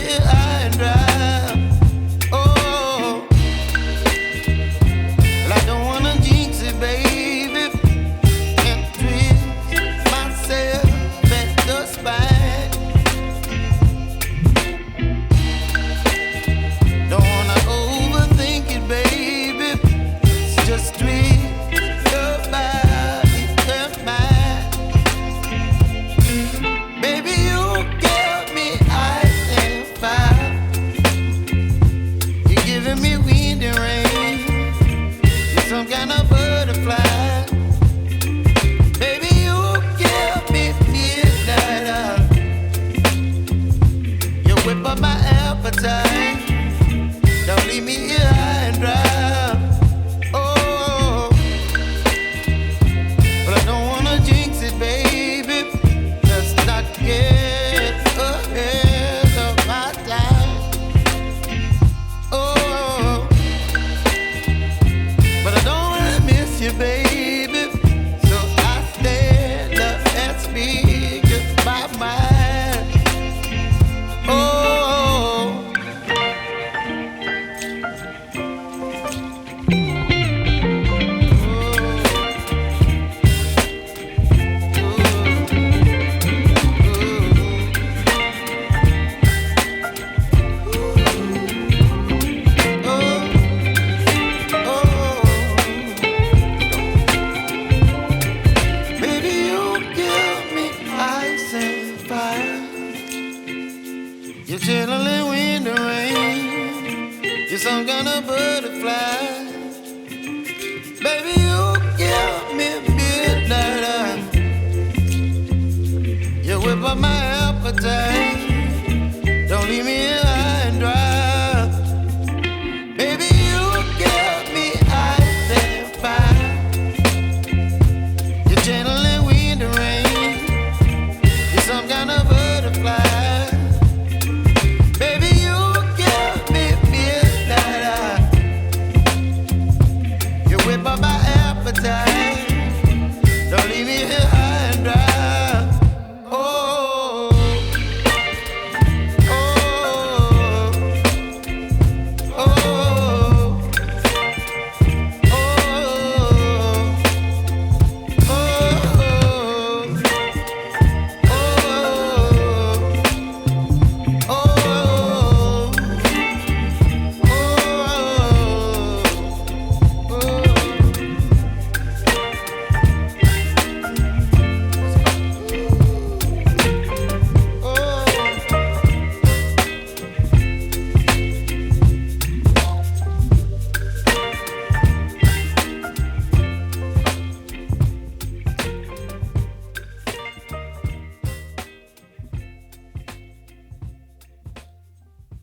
here high and dry. Oh, well, I don't wanna jinx it, baby, and twist myself at the spine. Don't wanna overthink it, baby. It's just twist your body and mine. Baby, you give me ice and fire. You're giving me wind and rain. You're some kind of butterfly. Baby, you give me midnight. You whip up my appetite. Don't leave me here high and dry. Oh, but I don't wanna jinx it, baby. Let's not get ahead of my time. Oh, but I don't wanna miss you, baby. So I stand up and speak my mind. Oh. Baby, you give me ice and fire. You're chilling wind and rain. You're some kind of butterfly. Baby, you give me midnight. You whip up my appetite.